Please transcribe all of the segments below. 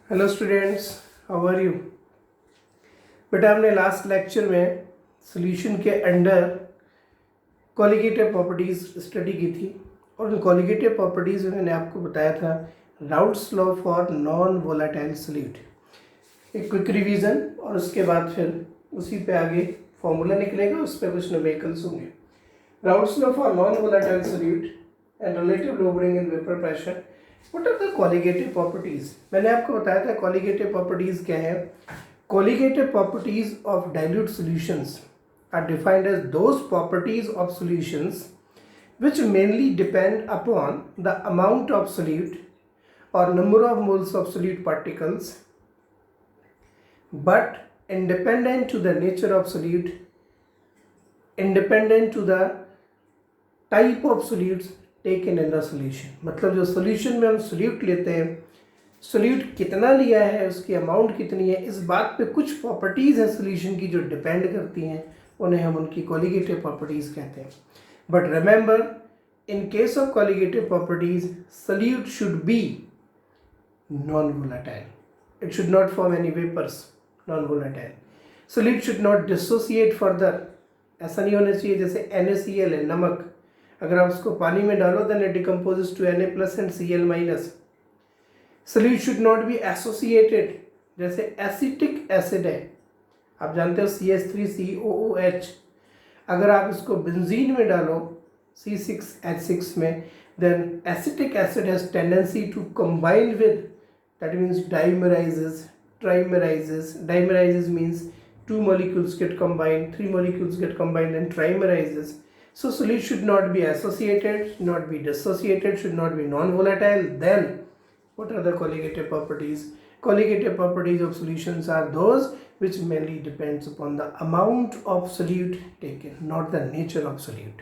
Hello students, how are you. बेटा, हमने last lecture में सॉल्यूशन के अंडर कॉलिगेटिव प्रॉपर्टीज़ स्टडी की थी और उन कॉलिगेटिव प्रॉपर्टीज़ में मैंने आपको बताया था Raoult's law for non volatile solute. एक क्विक रिवीजन और उसके बाद फिर उसी पे आगे फॉर्मूला निकलेगा, उस पर कुछ न्यूमेरिकल्स होंगे। Raoult's law for non volatile solute and relative lowering in vapour pressure. What are the colligative properties? मैंने आपको बताया था कॉलिगेटिव प्रॉपर्टीज क्या है। Colligative properties of dilute solutions are defined as those properties of solutions which mainly depend upon the amount of solute or number of moles of solute particles, but independent to the nature of solute, independent to the type of solutes taken in the solution। मतलब जो solution में हम solute लेते हैं, solute कितना लिया है, उसकी amount कितनी है, इस बात पे कुछ properties हैं solution की जो depend करती हैं, उन्हें हम उनकी colligative properties कहते हैं। But remember, in case of colligative properties, solute should be non-volatile. It should not form any vapors, non-volatile. Solute should not dissociate further। ऐसा नहीं होना चाहिए जैसे NaCl है, नमक, अगर आप उसको पानी में डालो then it decomposes to Na plus and Cl minus। Solute should not be associated, जैसे एसिटिक एसिड है, आप जानते हो CH3COOH, अगर आप इसको बेंजीन में डालो C6H6 में, then acetic acid has tendency to combine with, that means dimerizes, trimerizes। Dimerizes means two molecules get combined, three molecules get combined and trimerizes। So solute should not be associated, should not be dissociated, should not be non-volatile। Then what are the colligative properties? Colligative properties of solutions are those which mainly depends upon the amount of solute taken, not the nature of solute।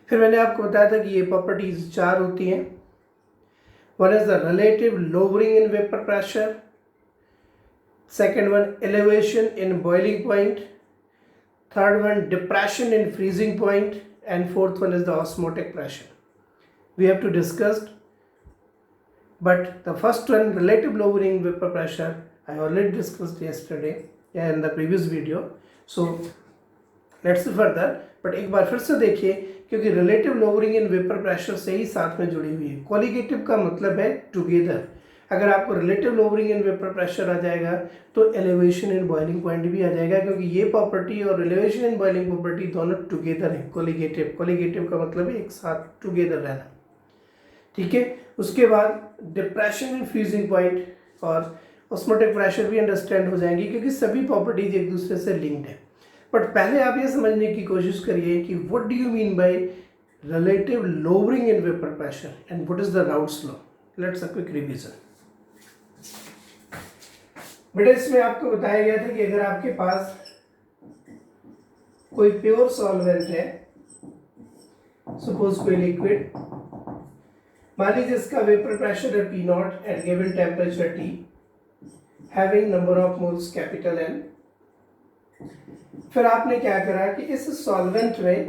फिर मैंने आपको बताया था कि ये properties चार होती हैं। One is the relative lowering in vapour pressure, second one elevation in boiling point, third one depression in freezing point, and fourth one is the osmotic pressure we have to discuss। But the first one, relative lowering vapor pressure, I already discussed yesterday in the previous video, so let's see further। but एक बार फिर से देखिए, क्योंकि relative lowering in vapor pressure से ही साथ में जुड़ी हुई है। Colligative का मतलब है together। अगर आपको relative lowering in vapour pressure आ जाएगा तो एलिवेशन इन बॉइलिंग पॉइंट भी आ जाएगा, क्योंकि ये प्रॉपर्टी और एलिवेशन इन बॉइलिंग प्रॉपर्टी दोनों टुगेदर है। कोलिगेटिव, कोलिगेटिव का मतलब है एक साथ टुगेदर रहना, ठीक है। उसके बाद डिप्रेशन इन फ्रीजिंग पॉइंट और ऑस्मोटिक प्रेशर भी अंडरस्टैंड हो जाएंगी, क्योंकि सभी प्रॉपर्टीज एक दूसरे से लिंक्ड है। बट पहले आप ये समझने की कोशिश करिए कि what do you mean by relative lowering in vapour pressure and what is the Raoult's law. Let's a quick revision. बेटा, इसमें आपको बताया गया था कि अगर आपके पास कोई प्योर सॉल्वेंट है, सपोज कोई लिक्विड, मान लीजिए इसका वेपर प्रेशर है P0 at given temperature T, having number of moles capital N। फिर आपने क्या करा कि इस सॉल्वेंट में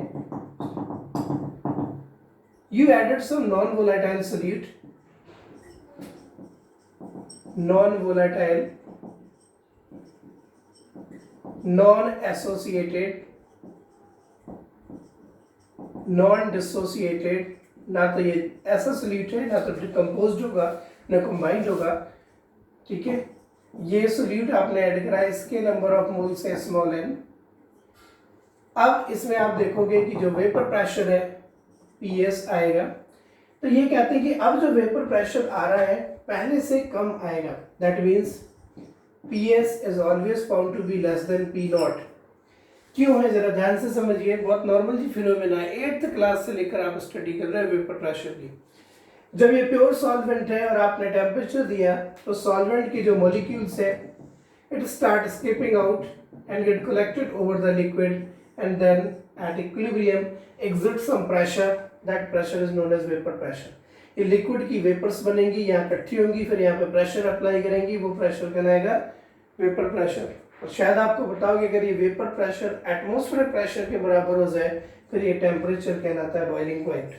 you added some non volatile solute, non volatile, non associated, non dissociated, ना तो ये ऐसा सोल्यूट है, ना तो डिकम्पोज्ड होगा, ना कंबाइंड होगा, ठीक है। ये सोल्यूट आपने ऐड करा, इसके नंबर ऑफ मोल्स है स्मॉल n। अब इसमें आप देखोगे कि जो वेपर प्रेशर है PS आएगा, तो ये कहते हैं कि अब जो वेपर प्रेशर आ रहा है पहले से कम आएगा। That means PS is always found to be less than P0। क्यों है, जरा ध्यान से समझिए, बहुत नॉर्मल जी फिनोमेना है, 8th क्लास से लेकर आप स्टडी कर रहे हैं वेपर प्रेशर की। जब ये प्योर सॉल्वेंट है और आपने टेम्परेचर दिया, तो सॉल्वेंट की जो मॉलिक्यूल्स है it start escaping out and get collected over the liquid and then at equilibrium exert some pressure, that pressure is known as vapour pressure. ये लिक्विड की वेपर्स बनेंगी, यहाँ इकट्ठी होंगी, फिर यहाँ पे प्रेशर अप्लाई करेंगी, वो प्रेशर कहलाएगा वेपर प्रेशर। और शायद आपको बताओ कि अगर ये वेपर प्रेशर एटमॉस्फेरिक प्रेशर के बराबर हो जाए फिर ये टेम्परेचर कहलाता है बॉइलिंग पॉइंट।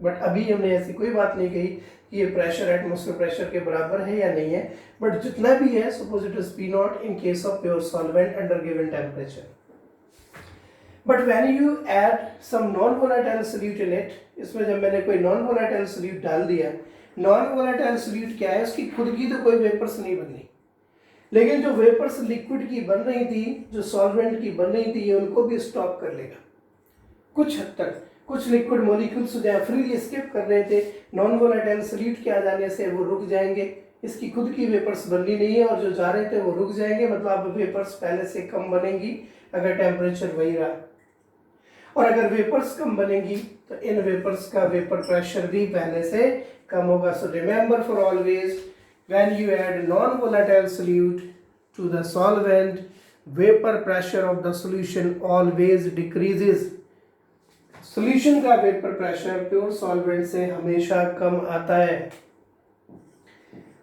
बट अभी हमने ऐसी कोई बात नहीं कही कि ये प्रेशर एटमॉस्फेयर प्रेशर के बराबर है या नहीं है, बट जितना भी है suppose it is P naught in case of pure solvent under given temperature. But when you add some non volatile solute in it, इसमें जब मैंने कोई नॉन वोलेटाइल सोल्यूट डाल दिया, नॉन वोलेटाइल सोल्यूट क्या है, उसकी खुद की तो कोई वेपर्स नहीं बननी, लेकिन जो वेपर्स लिक्विड की बन रही थी, जो सॉल्वेंट की बन रही थी, ये उनको भी स्टॉप कर लेगा कुछ हद तक. कुछ लिक्विड मॉलिक्यूल्स जो है फ्रीली एस्केप कर रहे थे, नॉन वोलेटाइल सोल्यूट के आ जाने से वो रुक जाएंगे, इसकी खुद की वेपर्स बननी नहीं है, और जो जा रहे थे वो रुक जाएंगे, मतलब अब वेपर्स पहले से कम बनेंगी अगर टेम्परेचर वही रहा. और अगर वेपर्स कम बनेंगी तो इन वेपर्स का वेपर प्रेशर भी पहले से कम होगा. So remember for always, when you add non-volatile solute to the solvent, vapor pressure of the solution always decreases. solution का vapor pressure pure solvent से हमेशा कम आता है,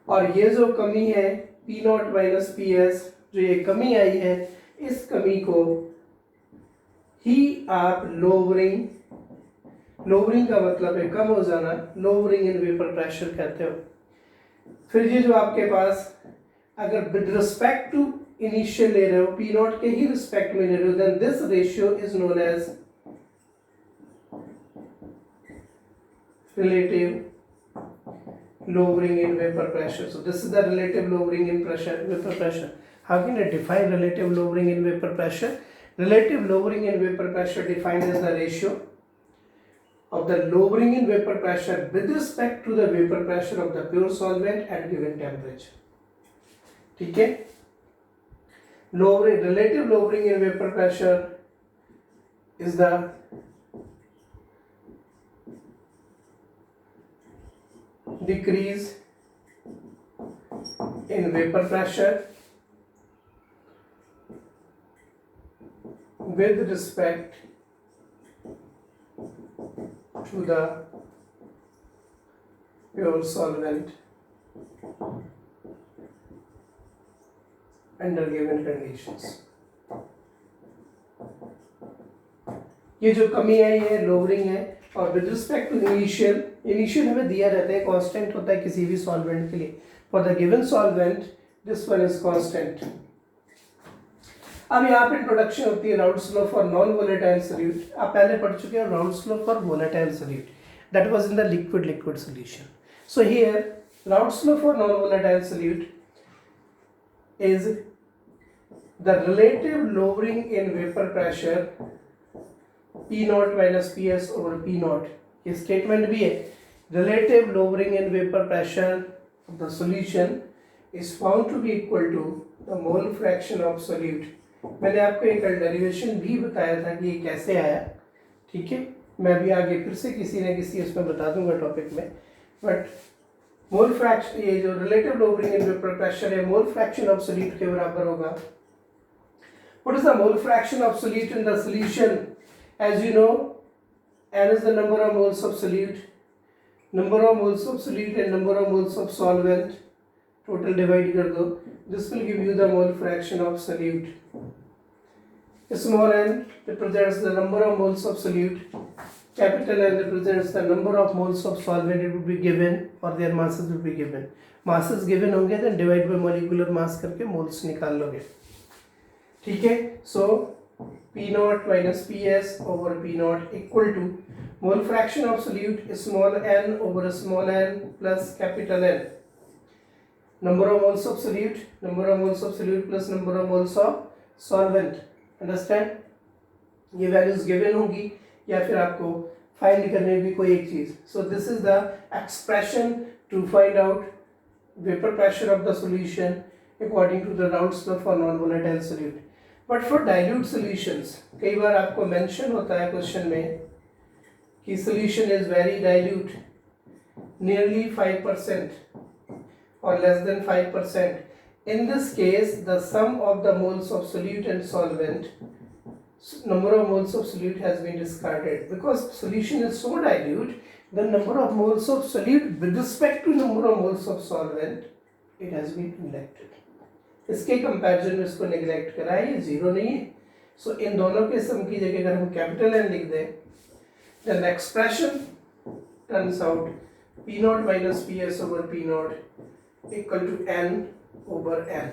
और ये जो कमी है P not minus P S, जो ये कमी आई है, इस कमी को ही आप लोवरिंग, लोवरिंग का मतलब है कम हो जाना, लोवरिंग इन वेपर प्रेशर कहते हो. फिर ये जो आपके पास अगर विद रिस्पेक्ट टू इनिशियल ले रहे हो, पी नॉट के ही रिस्पेक्ट में ले रहे हो, then this ratio is known as relative lowering in vapor pressure. So this is the relative lowering in pressure, vapor pressure. How can I define relative lowering in vapor pressure? Relative lowering in vapor pressure defined as the ratio of the lowering in vapor pressure with respect to the vapor pressure of the pure solvent at given temperature. ठीक है, lowering, relative lowering in vapor pressure is the decrease in vapor pressure with respect to the pure solvent under given conditions. ये जो कमी आई है lowering है, और with respect to initial, initial हमें दिया रहता है, कांस्टेंट होता है किसी भी सॉल्वेंट के लिए. For the given solvent this one is constant. अब यहाँ पे इंट्रोडक्शन होती है Raoult's law for non volatile solute. आप पहले पढ़ चुके हैं Raoult's law for volatile solute, that was in the liquid liquid solution. So here Raoult's law for non volatile solute is the relative lowering in vapour pressure P not minus P S over P not. ये statement भी है, relative lowering in vapour pressure of the solution is found to be equal to the mole fraction of solute. मैंने आपको एक derivation भी बताया था कि ये कैसे आया, ठीक है, मैं भी आगे फिर से किसी न किसी उसमें बता दूंगा टॉपिक में. बट मोल फ्रैक्शन, ये जो रिलेटिव लोवरिंग इन वेपर प्रेशर है, मोल फ्रैक्शन ऑफ सोल्यूट के बराबर होगा. What is the mole fraction of solute in the solution? As you know, n is the number of moles of solute, number of moles of solute and number of moles of solvent, total divide कर दो, this will give you the mole fraction of solute. Small n represents the number of moles of solute, capital N represents the number of moles of solvent. It would be given or their masses will be given. Masses given होंगे then divide by molecular mass करके moles निकाल लोगे, ठीक है. So P naught minus Ps over P naught equal to mole fraction of solute is small n over small n plus capital N. Number of moles of solute, number of moles of solute plus number of moles of solvent. Understand? ये values given होंगी या फिर आपको find करने भी कोई एक चीज. So this is the expression to find out vapor pressure of the solution according to the Raoult's law for non-volatile solute. But for dilute solutions कई बार आपको मेंशन होता है क्वेश्चन में कि solution is very dilute, nearly 5% और less than 5%. In this case the sum of the moles of solute and solvent, number of moles of solute has been discarded because solution is so dilute. The number of moles of solute with respect to number of moles of solvent, it has been neglected. इसके comparison में इसको neglect करा है, ये zero नहीं है. सो इन दोनों के सम की जगह अगर हम कैपिटल एन लिख दें, then expression turns out P naught minus P S over P naught equal to N over N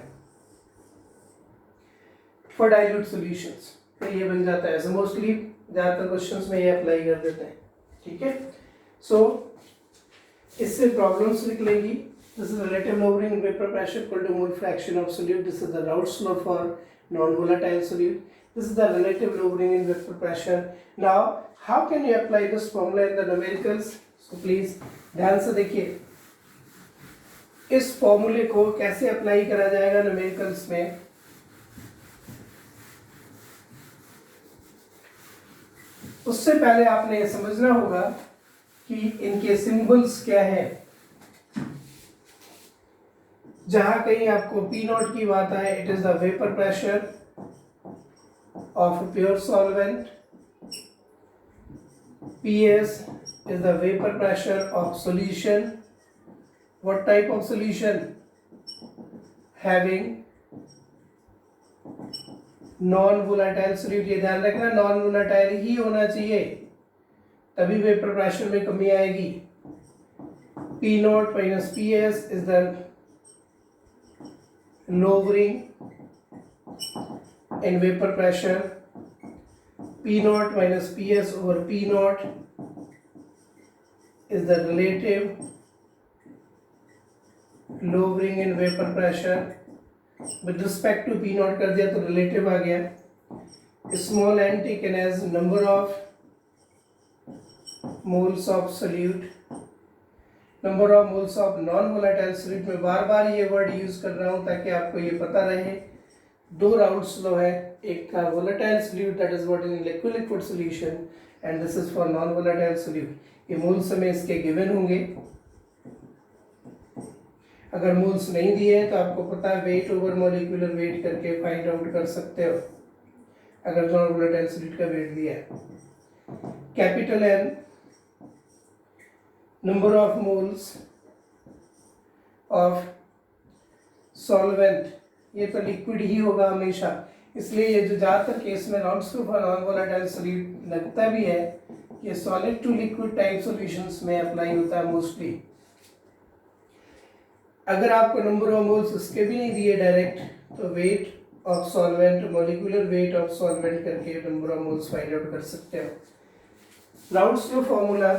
for dilute solutions. तो ये बन जाता है। मोस्टली ज़्यादातर क्वेश्चंस में ये अप्लाई कर देते हैं। ठीक है, सो इससे प्रॉब्लम्स निकलेगी। This is relative lowering in vapor pressure equal to mole fraction of solute. This is the Raoult's law for non-volatile solute. This is the relative lowering in vapor pressure. Now how can you apply this formula in the numericals? So please ध्यान से देखिए इस फॉर्मूले को कैसे apply करा जाएगा numericals में। उससे पहले आपने ये समझना होगा कि इनके सिंबल्स क्या है। जहां कहीं आपको पी नॉट की बात आए, it is the vapour pressure of pure solvent, PS is the vapor pressure of solution. What type of solution? Having non-volatile solute. ये ध्यान रखना non-volatile ही होना चाहिए, तभी वेपर प्रेशर में कमी आएगी। P not minus PS is the lowering in vapor pressure. P naught minus PS over P naught is the relative lowering in vapor pressure. With respect to P naught कर दिया तो relative आ गया. Small n taken as number of moles of solute. Number of moles of non-volatile solute में बार बार ये word use कर रहा हूँ ताकि आपको ये पता रहे। दो राउल्ट्स लॉ है, एक का volatile solute that is what in liquid solution and this is for non volatile solute. ये मोल्स में इसके गिवन होंगे। अगर मोल्स नहीं दिए हैं तो आपको पता है वेट ओवर मॉलिक्यूलर वेट करके फाइंड आउट कर सकते हो अगर नॉन वोलेटाइल सोल्यूट का वेट दिया है। Capital N number of moles of solvent, ये तो लिक्विड ही होगा हमेशा, इसलिए ये जो ज़्यादातर केस में Raoult's law for non volatile solute लगता भी है, ये solid to liquid type solutions में अप्लाई होता है मोस्टली। अगर आपको नंबर ऑफ मोल्स उसके भी नहीं दिए डायरेक्ट, तो weight of solvent, molecular weight of solvent करके number of moles find out कर सकते हो। Raoult's law formula,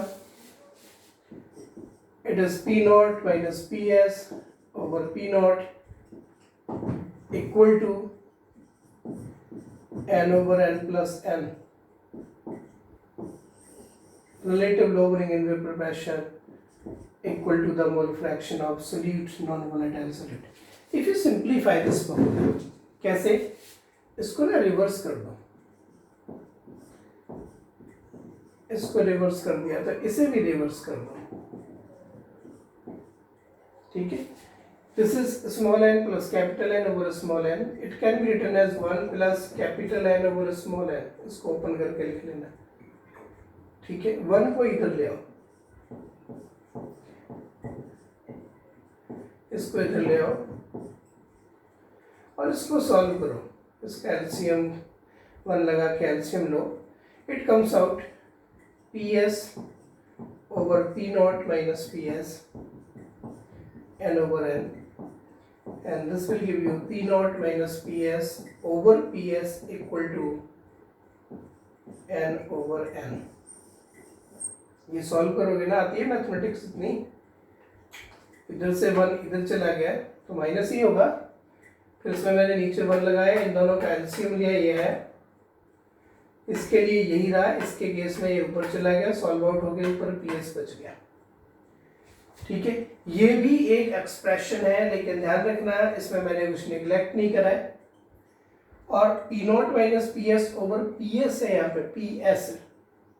it is P not minus PS over P not equal to n over n plus n. Relative lowering in vapor pressure equal to the mole fraction of solute, non-volatile solute. If you simplify this formula, कैसे? इसको ना reverse कर दो, इसको reverse कर दिया तो इसे भी रिवर्स कर दो। ठीक है, this is small n plus capital N over small n. It can be written as 1 plus capital N over small n. इसको ओपन करके लिख लेना। ठीक है, 1 को इधर ले आओ, इसको इधर ले आओ और इसको सॉल्व करो। इसका एलसीएम 1 लगा के LCM low. It comes out PS over P not minus PS n over n, and this will give you P naught minus PS over PS equal to n over n. ये solve करोगे ना, आती है mathematics इतनी। इधर से 1 इधर चला गया तो माइनस ही होगा, फिर इसमें मैंने नीचे 1 लगाया, इन दोनों का एलसीएम लिया, ये है, इसके लिए यही रहा, इसके केस में ये ऊपर चला गया, सॉल्व आउट हो गया, ऊपर PS बच गया। ठीक है, ये भी एक एक्सप्रेशन है, लेकिन ध्यान रखना इसमें मैंने कुछ निगलेक्ट नहीं करा है। और P not minus PS over PS है, यहाँ पे PS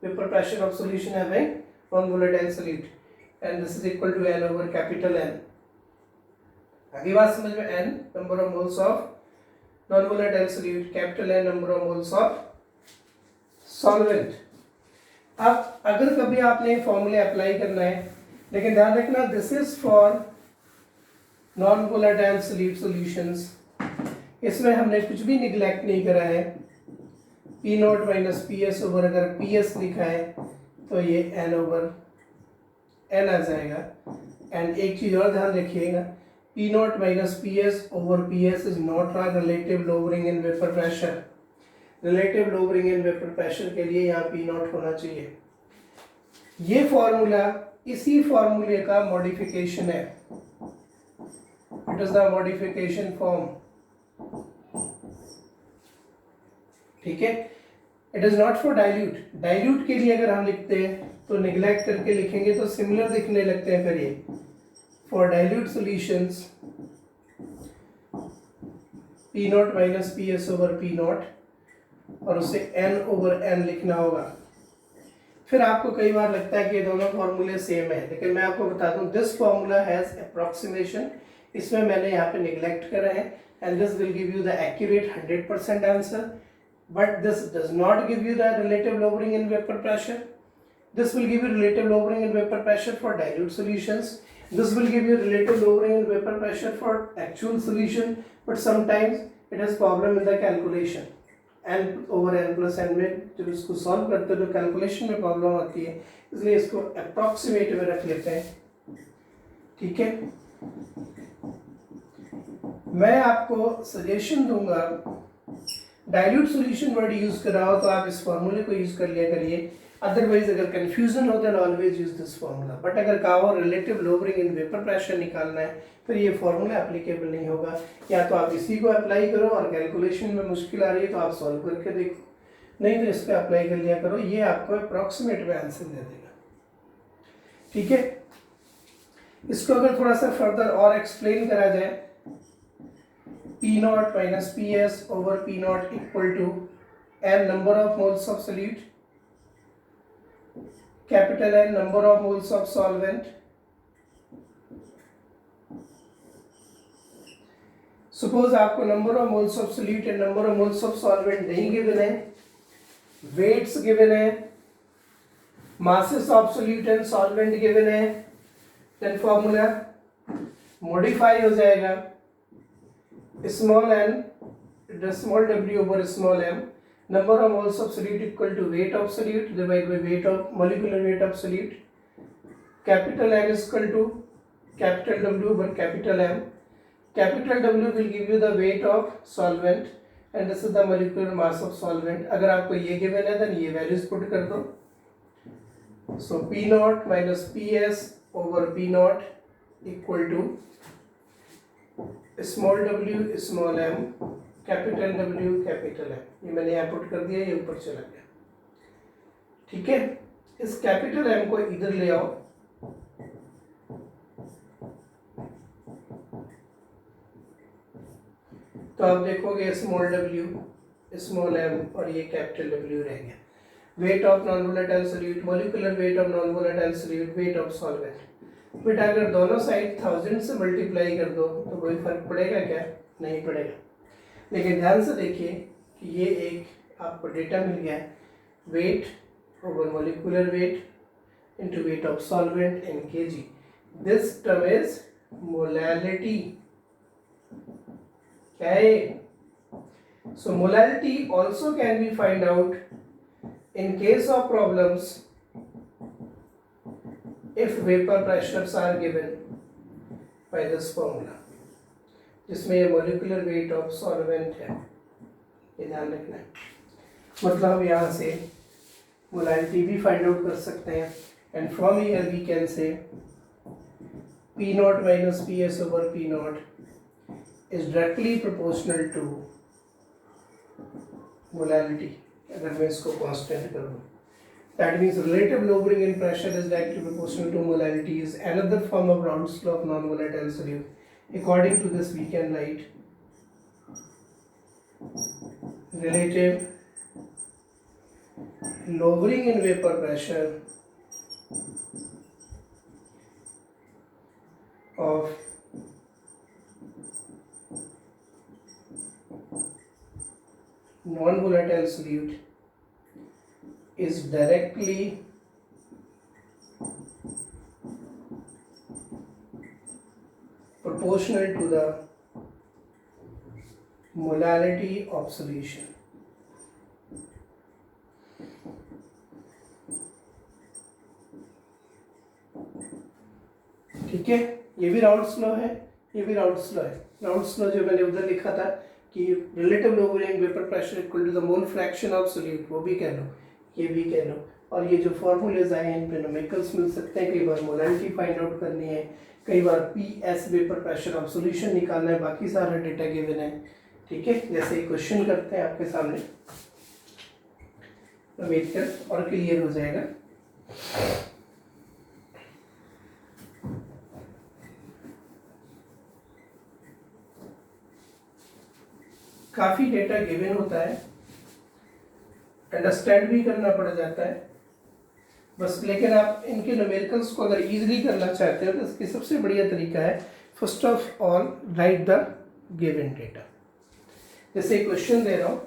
vapour pressure of solution है non volatile solute, and this is equal to n over capital N। आगे बात समझ में, n number of moles of non volatile solute, capital N number of moles of solvent. अब अगर कभी आपने फॉर्मूले अप्लाई करना है, लेकिन ध्यान रखना this is for non volatile solute solutions, इसमें हमने कुछ भी निगलेक्ट नहीं करा है। P not minus PS over अगर PS लिखा है तो ये n ओवर एन आ जाएगा। एंड एक चीज़ और ध्यान रखिएगा, P naught minus P S over P S is not a relative lowering in vapour pressure. Relative lowering in vapour pressure के लिए यहाँ पी नॉट होना चाहिए। ये फॉर्मूला इसी फॉर्मूले का मॉडिफिकेशन है, it is the modification form, ठीक है। It is not for dilute. Dilute के लिए अगर हम लिखते हैं तो निगलेक्ट करके लिखेंगे तो सिमिलर दिखने लगते हैं फिर ये। For dilute solutions P naught minus P S over P not, और उसे एन ओवर एन लिखना होगा। फिर आपको कई बार लगता है कि ये दोनों फॉर्मूले सेम है, लेकिन मैं आपको बता दूं दिस फॉर्मूला हैज अप्रोक्सीमेशन, इसमें मैंने यहाँ पे निगलेक्ट करा है, and this will give you the accurate 100% answer, but this does not give you the relative lowering in vapor pressure. This will give you relative lowering in vapor pressure for dilute solutions. This will give you relative lowering in vapor pressure for actual solution, but sometimes it has problem in the calculation. n over n plus n में जब इसको solve करते हो तो calculation में problem आती है, इसलिए इसको अप्रॉक्सीमेट में रख लेते हैं, ठीक है। मैं आपको सजेशन दूंगा, डाइल्यूट सॉल्यूशन वर्ड यूज कर रहा हो तो आप इस फॉर्मूले को यूज कर लिया करिए, अदरवाइज अगर कंफ्यूजन हो then always use this formula. But अगर कहा हो relative lowering in vapour pressure निकालना है फिर ये फॉर्मूला एप्लीकेबल नहीं होगा, या तो आप इसी को अप्लाई करो और कैलकुलेशन में मुश्किल आ रही है तो आप सॉल्व करके देखो, नहीं तो इस पर अप्लाई कर लिया करो, ये आपको अप्रॉक्सीमेट में आंसर दे देगा, ठीक है। इसको अगर थोड़ा सा फर्दर और एक्सप्लेन करा जाए, P naught minus PS over P naught equal to n number of moles of solute, capital N number of moles of solvent. Suppose आपको number of moles of solute and number of moles of solvent नहीं given है, weights given है, masses of solute and solvent given है, then formula modify हो जाएगा, small n small w over small m, number of moles of solute equal to weight of solute divided by weight of molecular weight of solute, capital N is equal to capital W over capital M, capital W will give you the weight of solvent and this is the molecular mass of solvent। अगर आपको ये given है then ये values put कर दो, so P naught minus PS over P naught equal to small w small m capital W capital M, ये मैंने यहाँ पुट कर दिया, ये ऊपर चला गया, ठीक है। इस कैपिटल M को इधर ले आओ, तो आप देखोगे स्मॉल w स्मॉल m और ये कैपिटल W रह गया। Weight of non volatile solute, molecular weight of non volatile solute, wait of solvent. बेटा अगर दोनों साइड 1000 से मल्टीप्लाई कर दो तो कोई फर्क पड़ेगा क्या? नहीं पड़ेगा। लेकिन ध्यान से देखिए कि ये एक आपको डेटा मिल गया है, weight over molecular weight into weight of solvent in KG. This term is molality. क्या है? So molality also can be find out in case of problems if vapor pressures are given by this formula, जिसमें ये molecular weight of solvent है, ये ध्यान रखना है। मतलब यहाँ से molality भी find out कर सकते हैं, and from here we can say P naught minus PS over P naught is directly proportional to molality। अगर मैं इसको कांस्टेंट कर दूं, that means relative lowering in pressure is directly proportional to molality is another form of Raoult's law of non-volatile solute. According to this, we can write relative lowering in vapor pressure of non-volatile solute is directly proportional to the molality of solution। ठीक है, ये भी Raoult's law है, ये भी Raoult's law है। Raoult's law जो मैंने उधर लिखा था कि relative lowering vapour pressure equal to the mole fraction of solute, वो भी कह लो, ये भी कह लो। और ये जो फॉर्मूलेज आए हैं इन पे न्यूमेरिकल्स मिल सकते हैं, कई बार मोलैलिटी फाइंड आउट करनी है, कई बार PS vapour pressure of solution निकालना है, बाकी सारा डेटा गिवन है। ठीक है, जैसे ही क्वेश्चन करते हैं आपके सामने, उम्मीद कर और क्लियर हो जाएगा। काफी डेटा गिवन होता है, अंडरस्टैंड भी करना पड़ जाता है बस। लेकिन आप इनके न्यूमेरिकल्स को अगर इजीली करना चाहते हो तो इसकी सबसे बढ़िया तरीका है, first of all right the given data. जैसे क्वेश्चन दे रहा हूं,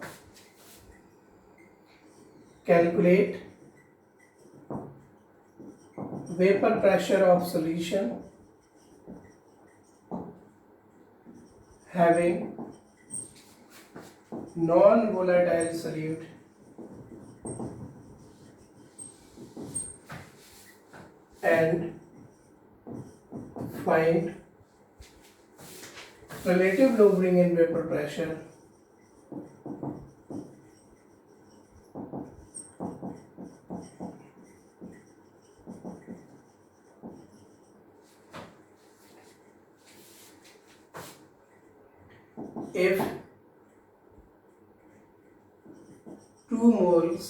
calculate vapour pressure of solution having non volatile solute and find relative lowering in vapor pressure if 2 moles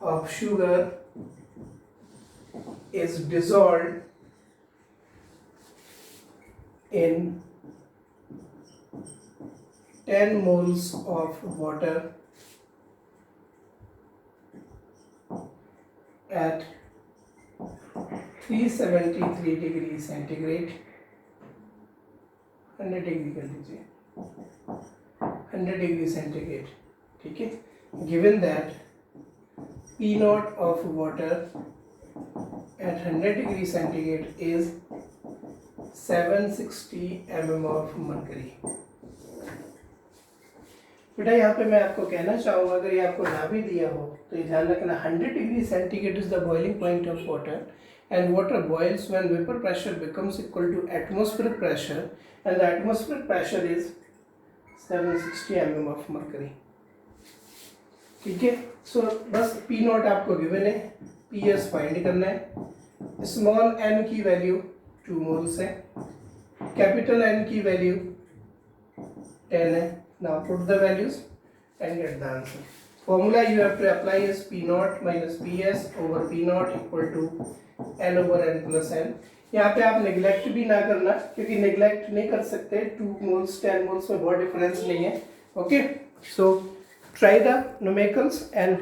of sugar is dissolved in 10 moles of water at 373 degrees centigrade, 100 degree कर लीजिए, 100 degree centigrade. ठीक है, given that P naught of water at 100 degree centigrade is 760 mm of mercury। बेटा यहाँ पे मैं आपको कहना चाहूँगा, अगर ये आपको ना भी दिया हो तो ये ध्यान रखना, 100 degree centigrade is the boiling point of water and water boils when vapor pressure becomes equal to atmospheric pressure and the atmospheric pressure is 760 mm of mercury। ठीक है, सो बस P नॉट आपको गिवन है, PS find करना है। Small n की value 2 moles है, capital N की वैल्यू 10 है। Now put the values and get the answer. Formula you have to apply is P not minus PS over P naught equal to N over N plus N। यहाँ पे आप neglect भी ना करना, क्योंकि neglect नहीं कर सकते, 2 मोल्स 10 मोल्स में बहुत डिफरेंस नहीं है। Okay, so try the numericals and